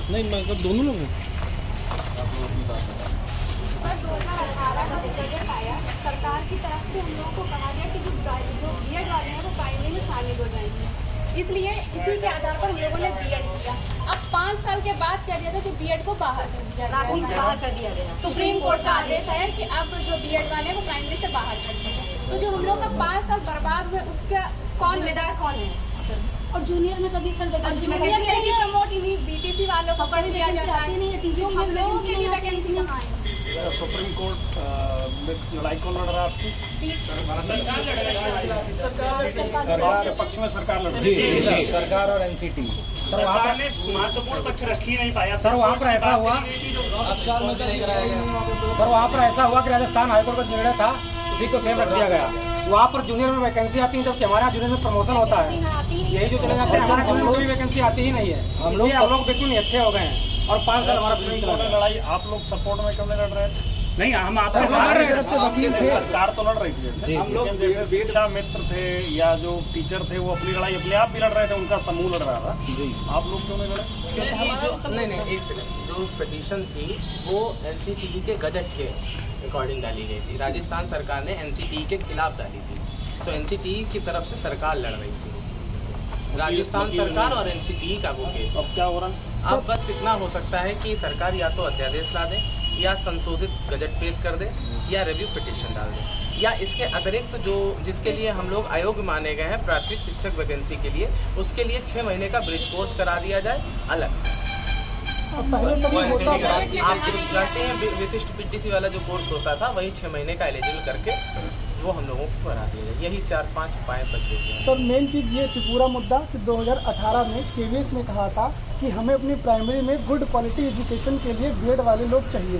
नहीं मतलब दोनों लोग हैं। सरकार की तरफ से हम लोगों को कहा गया कि जो बीएड वाले हैं वो प्राइमरी में शामिल हो जाएंगे, इसलिए इसी के आधार पर हम लोगों ने बीएड किया। अब 5 साल के बाद क्या दिया था कि बीएड को बाहर कर दिया गया। सुप्रीम कोर्ट का आदेश है कि अब जो बीएड वाले हैं वो प्राइमरी से बाहर कर दिया। तो जो हम लोग का 5 साल बर्बाद हुए उसका जिम्मेदार कौन है? और जूनियर में कभी सर जूनियर में प्रमोट इन्हीं बीटीसी वालों को पढ़ दिया जाता है, जो हम लोगों के लिए वैकेंसी कहाँ है? सुप्रीम कोर्ट में लड़ाई कौन लड़ रहा है आपकी? सरकार के पक्ष में सरकार लड़ रही है। जी, सरकार और एनसीटी। सरकार ने महत्वपूर्ण पक्ष रख ही नहीं पाया। सर वहाँ पर ऐसा हुआ, सर वहाँ पर ऐसा हुआ कि राजस्थान हाईकोर्ट का निर्णय था, उसी को सेम रख दिया गया। वहाँ पर जूनियर में वैकेंसी आती है, जबकि हमारे यहाँ जूनियर में प्रमोशन होता है। यही जो चले जाते हैं, हमारे जूनियर में भी वैकेंसी आती ही नहीं है। हम लोग बिल्कुल निहत्थे हो गए हैं और 5 साल हमारा लड़ाई आप लोग सपोर्ट में क्यों नहीं लड़ रहे थे? नहीं, हम आपके सरकार तो लड़ रही थी, हम लोग जैसे शिक्षा मित्र थे या जो टीचर थे वो अपनी लड़ाई अपने आप भी लड़ रहे थे, उनका समूह लड़ रहा था। आप लोग क्यों नहीं लड़े? नहीं, एक सेकंड। जो पिटीशन थी वो एनसीटीई के गजट के अकॉर्डिंग डाली गई थी। राजस्थान सरकार ने एनसीटीई के खिलाफ डाली थी, तो एनसीटीई की तरफ से सरकार लड़ रही थी, राजस्थान सरकार और एनसीटीई का वो केस। अब क्या हो रहा है? अब बस इतना हो सकता है कि सरकार या तो अध्यादेश ला दे, या संशोधित बजट पेश कर दे, या रिव्यू पिटीशन डाल दे, या इसके अतिरिक्त जो जिसके लिए हम लोग अयोग्य माने गए हैं प्राथमिक शिक्षक वैकेंसी के लिए, उसके लिए 6 महीने का ब्रिज कोर्स करा दिया जाए अलग से। आप जानते हैं विशिष्ट पीटीसी वाला जो कोर्स होता था वही 6 महीने का एलिजिबल करके वो हम लोगों को करा दिया जाए। यही 4-5 उपाय बचे थे। सर मेन चीज़ ये थी पूरा मुद्दा कि 2018 में केवीएस ने कहा था कि हमें अपनी प्राइमरी में गुड क्वालिटी एजुकेशन के लिए बीएड वाले लोग चाहिए।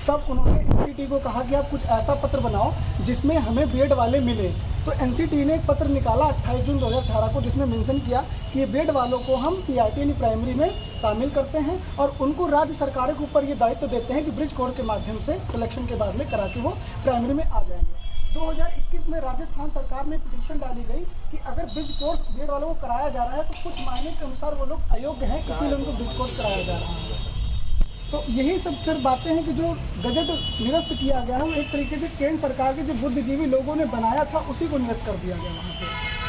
तब उन्होंने एनसीटी को कहा कि आप कुछ ऐसा पत्र बनाओ जिसमें हमें बीएड वाले मिले। तो एनसीटी ने एक पत्र निकाला 28 जून 2018 को, जिसमें मेंशन किया कि ये बीएड वालों को हम पीआरटी यानी प्राइमरी में शामिल करते हैं और उनको राज्य सरकारों के ऊपर ये दायित्व देते हैं कि ब्रिज कोर्स के माध्यम से सिलेक्शन के बाद में करा के वो प्राइमरी में आ जाएंगे। 2021 में राजस्थान सरकार में पिटीशन डाली गई कि अगर ब्रिज कोर्स बीएड वालों को कराया जा रहा है तो कुछ मायने के अनुसार वो लोग अयोग्य हैं, इसीलिए उनको ब्रिज कोर्स कराया जा रहा है। तो यही सब सर बातें हैं कि जो गजट निरस्त किया गया है वो एक तरीके से केंद्र सरकार के जो बुद्धिजीवी लोगों ने बनाया था उसी को निरस्त कर दिया गया वहाँ पे।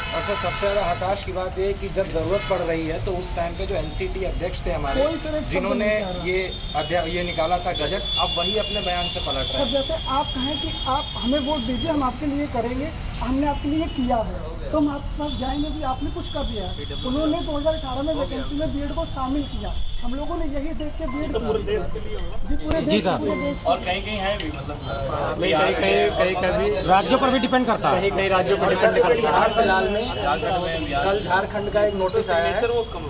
और सर सबसे ज़्यादा हताश की बात ये कि जब ज़रूरत पड़ रही है तो उस टाइम पे जो एनसीटी अध्यक्ष थे हमारे, जिन्होंने ये निकाला था गजट, अब वही अपने बयान से पलट रहे हैं। जैसे आप कहें कि आप हमें वोट दीजिए, हम आपके लिए करेंगे, हमने आपके लिए किया है, तो हम आपके साथ जाएंगे भी, आपने कुछ कर दिया। उन्होंने 2018 में वैकेंसी में बीएड को शामिल किया, हम लोगों ने यही देख के बीएड पूरे देश के लिए जी पूरे देश सर। और कहीं है भी मतलब कहीं राज्यों पर भी डिपेंड करता है, कहीं राज्यों पर डिपेंड करता है। हाल फिलहाल में कल झारखंड का एक नोटिस आया है, वो कम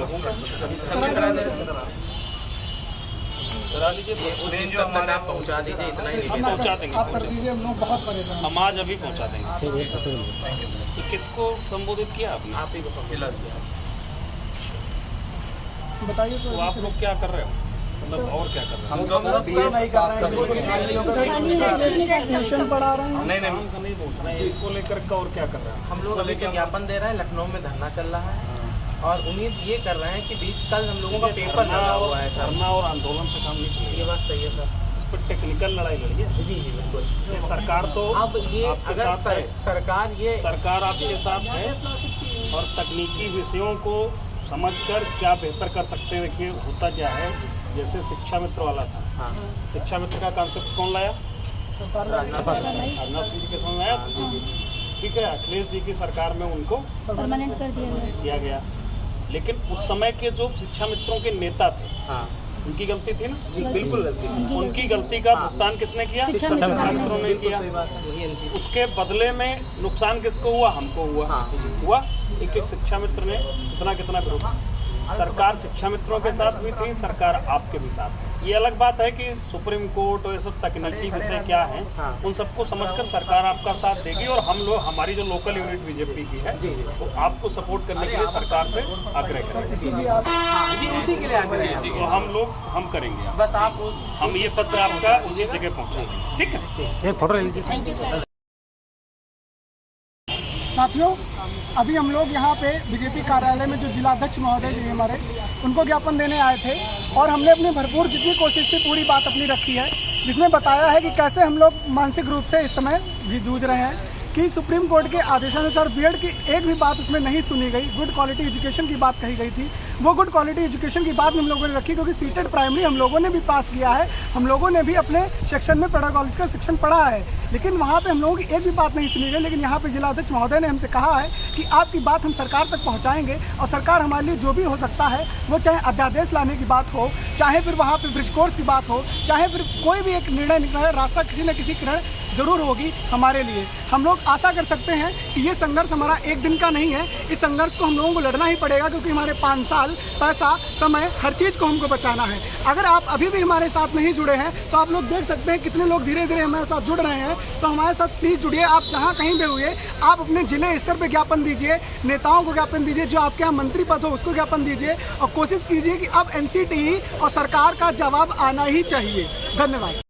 जो हमारा आप पहुँचा दीजिए, इतना ही निवेदन। पहुँचा देंगे, आप कर दीजिए, हम लोग बहुत परेशान। हम आज अभी पहुँचा देंगे। तो किसको संबोधित किया आपने? आप ही को जिला दिया। बताइए तो आप लोग क्या कर रहे हो, मतलब और क्या कर रहे हो? हम लोग सब नहीं कर रहे हैं, ट्यूशन पढ़ा रहे हैं। नहीं पूछ रहे हैं, इसको लेकर के और क्या कर रहे हैं? हम लोग अभी ज्ञापन दे रहे हैं, लखनऊ में धरना चल रहा है और उम्मीद ये कर रहे हैं कि 20 कल हम लोगों का पेपर लगा हुआ है सर। धरना और आंदोलन से काम नहीं ये चलेगा, बात सही है सर। इस पर टेक्निकल लड़ाई लड़िए। जी बिल्कुल। सरकार तो अब ये आपके अगर साथ है, सरकार आपके साथ है और तकनीकी विषयों को समझकर क्या बेहतर कर सकते हैं। देखिए होता क्या है, जैसे शिक्षा मित्र वाला था, हाँ। शिक्षा मित्र का कॉन्सेप्ट कौन लाया? राजनाथ सिंह जी के समय आया, ठीक है। अखिलेश जी की सरकार में उनको परमानेंट कर दिया गया, लेकिन उस समय के जो शिक्षा मित्रों के नेता थे, हाँ। उनकी गलती थी ना? जी बिल्कुल गलती थी। उनकी गलती का भुगतान किसने किया? शिक्षा मित्रों ने किया। उसके बदले में नुकसान किसको हुआ? हमको हुआ। हुआ एक शिक्षा मित्र ने कितना विरोध। सरकार शिक्षा मित्रों के साथ भी थी, सरकार आपके भी साथ है। ये अलग बात है कि सुप्रीम कोर्ट और ये सब तकनीकी विषय क्या है, उन सबको समझकर सरकार आपका साथ देगी और हम लोग, हमारी जो लोकल यूनिट बीजेपी की है, तो आपको सपोर्ट करने के लिए सरकार से आग्रह करेंगे। उसी के लिए आग्रह है। तो हम करेंगे, बस आप हम ये पत्र आपका उसी जगह पहुँचाएंगे, ठीक है? एक फोटो ले लीजिए। साथियों अभी हम लोग यहाँ पे बीजेपी कार्यालय में जो जिलाध्यक्ष महोदय जी हमारे, उनको ज्ञापन देने आए थे और हमने अपनी भरपूर जितनी कोशिश थी पूरी बात अपनी रखी है, जिसमें बताया है कि कैसे हम लोग मानसिक रूप से इस समय भी जूझ रहे हैं कि सुप्रीम कोर्ट के आदेशानुसार बीएड की एक भी बात उसमें नहीं सुनी गई। गुड क्वालिटी एजुकेशन की बात कही गई थी, वो गुड क्वालिटी एजुकेशन की बात हम लोगों ने रखी क्योंकि सीटेड प्राइमरी हम लोगों ने भी पास किया है, हम लोगों ने भी अपने सेक्शन में पेडागोजी सेक्शन पढ़ा है, लेकिन वहाँ पे हम लोगों की एक भी बात नहीं सुनी गई। लेकिन यहाँ पे जिलाध्यक्ष महोदय ने हमसे कहा है कि आपकी बात हम सरकार तक पहुँचाएंगे और सरकार हमारे लिए जो भी हो सकता है, वो चाहे अध्यादेश लाने की बात हो, चाहे फिर वहाँ पे ब्रिज कोर्स की बात हो, चाहे फिर कोई भी एक निर्णय निकले, रास्ता किसी न किसी किरण जरूर होगी हमारे लिए। हम लोग आशा कर सकते हैं कि ये संघर्ष हमारा एक दिन का नहीं है, इस संघर्ष को हम लोगों को लड़ना ही पड़ेगा क्योंकि हमारे 5 साल, पैसा, समय, हर चीज़ को हमको बचाना है। अगर आप अभी भी हमारे साथ नहीं जुड़े हैं तो आप लोग देख सकते हैं कितने लोग धीरे धीरे हमारे साथ जुड़ रहे हैं, तो हमारे साथ प्लीज़ जुड़िए। आप जहाँ कहीं भी हुए, आप अपने जिले स्तर पर ज्ञापन दीजिए, नेताओं को ज्ञापन दीजिए, जो आपके यहाँ मंत्री पद हो उसको ज्ञापन दीजिए और कोशिश कीजिए कि अब NCTE और सरकार का जवाब आना ही चाहिए। धन्यवाद।